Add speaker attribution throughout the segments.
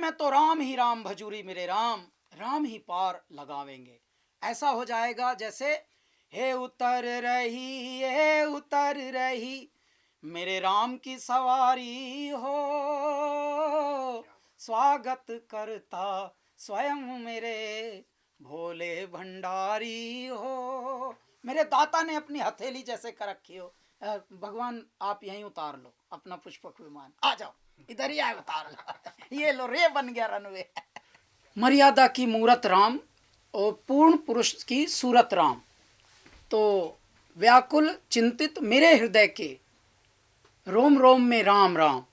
Speaker 1: में तो राम ही राम भजूरी मेरे राम, राम ही पार लगावेंगे। ऐसा हो जाएगा जैसे हे उतर रही मेरे राम की सवारी हो, स्वागत करता स्वयं मेरे भोले भंडारी हो। मेरे दाता ने अपनी हथेली जैसे कर रखी हो, भगवान आप यहीं उतार लो अपना पुष्पक विमान, आ जाओ इधर ही आए उतार लो। ये लो रे बन गया रनवे। मर्यादा की मूरत राम और पूर्ण पुरुष की सूरत राम, तो व्याकुल चिंतित मेरे हृदय के रोम रोम में राम राम,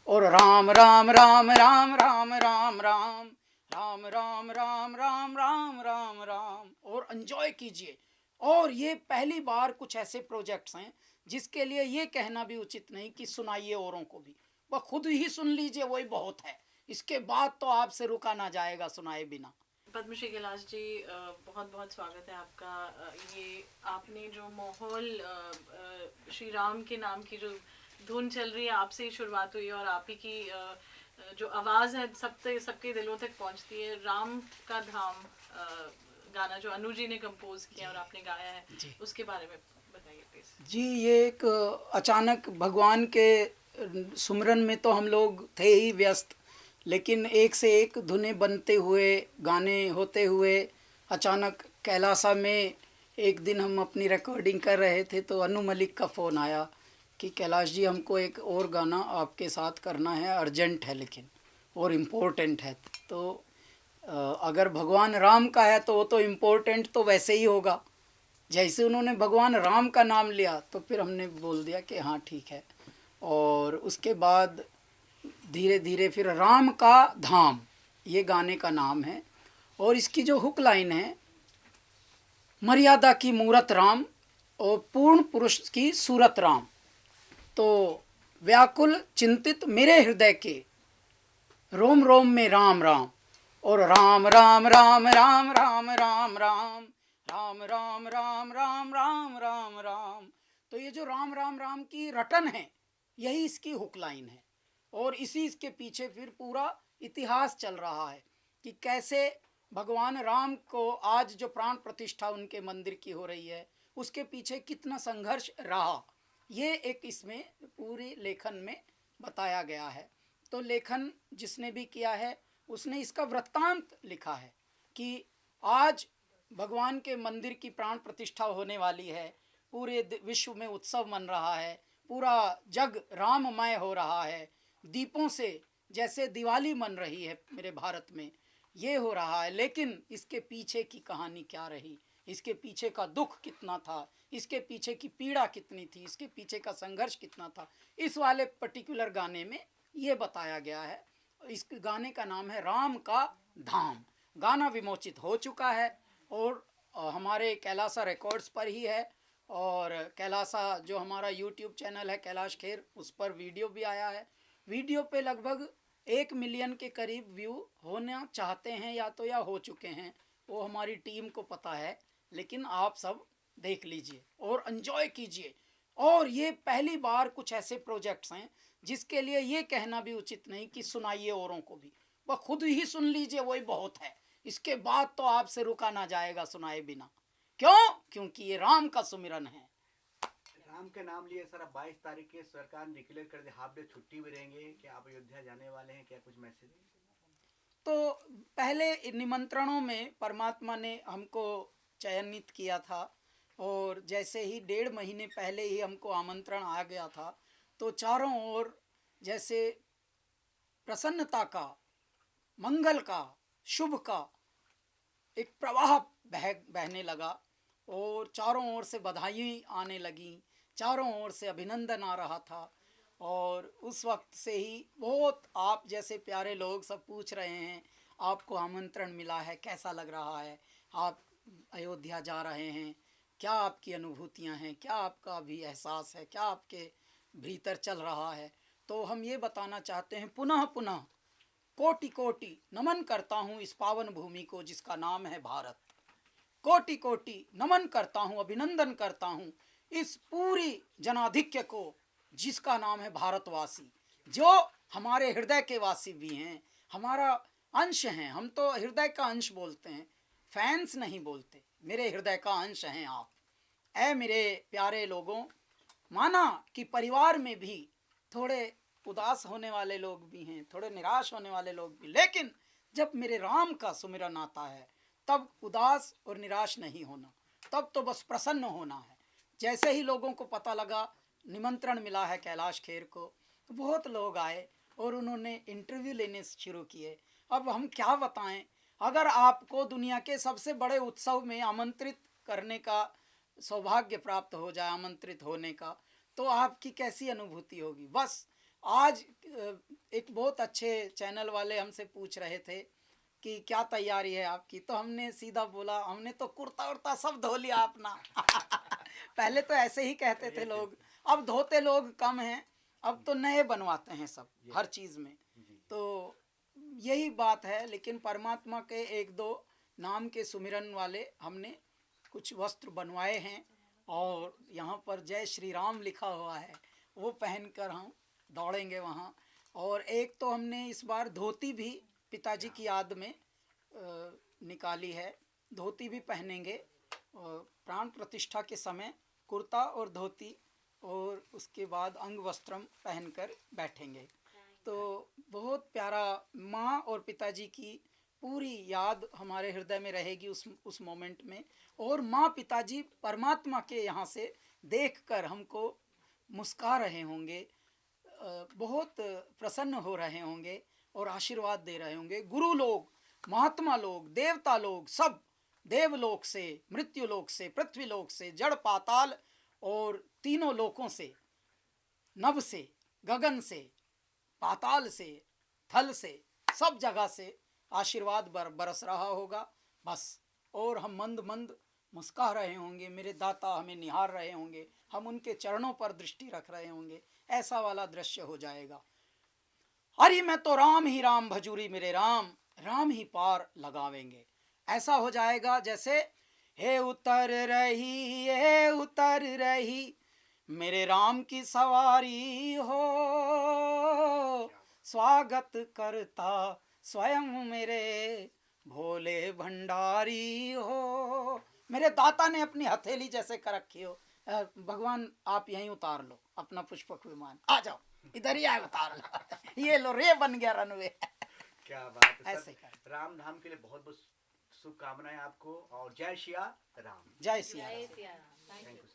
Speaker 1: और राम राम राम राम राम राम राम राम राम राम राम राम राम राम, और एंजॉय कीजिए। और ये पहली बार कुछ ऐसे प्रोजेक्ट्स हैं जिसके लिए ये कहना भी उचित नहीं कि सुनाइए औरों को भी, वह खुद ही सुन लीजिए वही बहुत है। इसके बाद तो आपसे रुका ना जाएगा सुनाए बिना।
Speaker 2: पद्मश्री कैलाश जी, बहुत बहुत स्वागत है आपका। ये आपने जो माहौल, श्री राम के नाम की जो धुन चल रही है, आपसे ही शुरुआत हुई और आप ही की जो आवाज़ है सबके दिलों तक पहुंचती है। राम का धाम गाना जो अनु जी ने कंपोज किया और आपने गाया है, उसके बारे में बताइए प्लीज।
Speaker 1: जी, ये एक अचानक भगवान के सुमरन में तो हम लोग थे ही व्यस्त, लेकिन एक से एक धुनें बनते हुए गाने होते हुए अचानक कैलासा में एक दिन हम अपनी रिकॉर्डिंग कर रहे थे तो अनु मलिक का फ़ोन आया कि कैलाश जी हमको एक और गाना आपके साथ करना है, अर्जेंट है लेकिन और इम्पोर्टेंट है। तो अगर भगवान राम का है तो वो तो इम्पोर्टेंट तो वैसे ही होगा। जैसे उन्होंने भगवान राम का नाम लिया तो फिर हमने बोल दिया कि हाँ ठीक है। और उसके बाद धीरे धीरे फिर राम का धाम ये गाने का नाम है, और इसकी जो हुक लाइन है, मर्यादा की मूरत राम और पूर्ण पुरुष की सूरत राम, तो व्याकुल चिंतित मेरे हृदय के रोम रोम में राम राम, और राम राम राम राम राम राम राम राम राम राम राम राम राम राम। तो ये जो राम राम राम की रटन है यही इसकी हुक लाइन है, और इसी इसके पीछे फिर पूरा इतिहास चल रहा है कि कैसे भगवान राम को आज जो प्राण प्रतिष्ठा उनके मंदिर की हो रही है उसके पीछे कितना संघर्ष रहा, ये एक इसमें पूरी लेखन में बताया गया है। तो लेखन जिसने भी किया है उसने इसका वृत्तांत लिखा है कि आज भगवान के मंदिर की प्राण प्रतिष्ठा होने वाली है, पूरे विश्व में उत्सव मन रहा है, पूरा जग राममय हो रहा है, दीपों से जैसे दिवाली मन रही है मेरे भारत में, ये हो रहा है। लेकिन इसके पीछे की कहानी क्या रही, इसके पीछे का दुख कितना था, इसके पीछे की पीड़ा कितनी थी, इसके पीछे का संघर्ष कितना था, इस वाले पर्टिकुलर गाने में ये बताया गया है। इस गाने का नाम है राम का धाम। गाना विमोचित हो चुका है और हमारे कैलासा रिकॉर्ड्स पर ही है, और कैलासा जो हमारा यूट्यूब चैनल है कैलाश खेर, उस पर वीडियो भी आया है। वीडियो पे लगभग 1 मिलियन के करीब व्यू होना चाहते हैं या हो चुके हैं, वो हमारी टीम को पता है, लेकिन आप सब देख लीजिए और एंजॉय कीजिए। और ये पहली बार कुछ ऐसे प्रोजेक्ट्स हैं जिसके लिए ये कहना भी उचित नहीं कि सुनाइए औरों को भी, वह खुद ही सुन लीजिए वही बहुत है। इसके बाद तो आपसे रुका ना जाएगा सुनाए बिना। क्यों? क्योंकि ये राम का सुमिरन है।
Speaker 3: राम के नाम लिए सर 22 तारीख के सरकार ने डिक्लेयर कर दिया, हाफ डे छुट्टी भी रहेंगे, क्या आप अयोध्या जाने वाले हैं, क्या कुछ मैसेज?
Speaker 1: तो पहले निमंत्रणों में परमात्मा ने हमको चयनित किया था, और जैसे ही 1.5 महीने पहले ही हमको आमंत्रण आ गया था तो चारों ओर जैसे प्रसन्नता का, मंगल का, शुभ का एक प्रवाह बहने लगा, और चारों ओर से बधाई आने लगी, चारों ओर से अभिनंदन आ रहा था। और उस वक्त से ही बहुत आप जैसे प्यारे लोग सब पूछ रहे हैं आपको आमंत्रण मिला है, कैसा लग रहा है, आप अयोध्या जा रहे हैं, क्या आपकी अनुभूतियां हैं, क्या आपका भी एहसास है, क्या आपके भीतर चल रहा है। तो हम ये बताना चाहते हैं, पुनः पुनः कोटि कोटि नमन करता हूँ इस पावन भूमि को जिसका नाम है भारत। कोटि कोटि नमन करता हूँ, अभिनंदन करता हूँ इस पूरी जनाधिक्य को जिसका नाम है भारतवासी, जो हमारे हृदय के वासी भी हैं, हमारा अंश हैं, हम तो हृदय का अंश बोलते हैं, फैंस नहीं बोलते। मेरे हृदय का अंश हैं आप। ऐ मेरे प्यारे लोगों, माना कि परिवार में भी थोड़े उदास होने वाले लोग भी हैं, थोड़े निराश होने वाले लोग भी, लेकिन जब मेरे राम का सुमिरन आता है तब उदास और निराश नहीं होना, तब तो बस प्रसन्न होना है। जैसे ही लोगों को पता लगा, निमंत्रण मिला है कैलाश खेर को, तो बहुत लोग आए और उन्होंने इंटरव्यू लेने शुरू किए। अब हम क्या बताएं, अगर आपको दुनिया के सबसे बड़े उत्सव में आमंत्रित करने का सौभाग्य प्राप्त हो जाए, आमंत्रित होने का, तो आपकी कैसी अनुभूति होगी। बस आज एक बहुत अच्छे चैनल वाले हमसे पूछ रहे थे कि क्या तैयारी है आपकी, तो हमने सीधा बोला हमने तो कुर्ता उर्ता सब धो लिया अपना। पहले तो ऐसे ही कहते थे लोग, अब धोते लोग कम हैं, अब तो नए बनवाते हैं सब हर चीज़ में। तो यही बात है। लेकिन परमात्मा के एक दो नाम के सुमिरन वाले हमने कुछ वस्त्र बनवाए हैं और यहाँ पर जय श्री राम लिखा हुआ है, वो पहनकर हम दौड़ेंगे वहाँ। और एक तो हमने इस बार धोती भी पिताजी की याद में निकाली है, धोती भी पहनेंगे। प्राण प्रतिष्ठा के समय कुर्ता और धोती और उसके बाद अंग वस्त्रम पहनकर बैठेंगे। तो बहुत प्यारा, माँ और पिताजी की पूरी याद हमारे हृदय में रहेगी उस मोमेंट में। और माँ पिताजी परमात्मा के यहाँ से देखकर हमको मुस्कुरा रहे होंगे, बहुत प्रसन्न हो रहे होंगे और आशीर्वाद दे रहे होंगे। गुरु लोग, महात्मा लोग, देवता लोग, सब देवलोक से, मृत्युलोक से, पृथ्वीलोक से, जड़ पाताल और तीनों लोकों से, नभ से, गगन से, पाताल से, थल से, सब जगह से आशीर्वाद बरस रहा होगा बस। और हम मंद मंद मुस्कुरा रहे होंगे, मेरे दाता हमें निहार रहे होंगे, हम उनके चरणों पर दृष्टि रख रहे होंगे। ऐसा वाला दृश्य हो जाएगा। अरे मैं तो राम ही राम भजूरी मेरे राम, राम ही पार लगावेंगे। ऐसा हो जाएगा जैसे हे उतर रही, हे उतर रही मेरे राम की सवारी हो, स्वागत करता स्वयं मेरे भोले भंडारी हो। मेरे दाता ने अपनी हथेली जैसे कर रखी हो, भगवान आप यहीं उतार लो अपना पुष्पक विमान, आ जाओ इधर ही आए, उतार लो। ये लो रे बन गया रनवे।
Speaker 3: क्या बात है
Speaker 1: ऐसे
Speaker 3: सर। राम धाम के लिए बहुत बहुत शुभकामनाएं आपको और जय श्री राम।
Speaker 1: जय सिया राम।
Speaker 2: Thank you.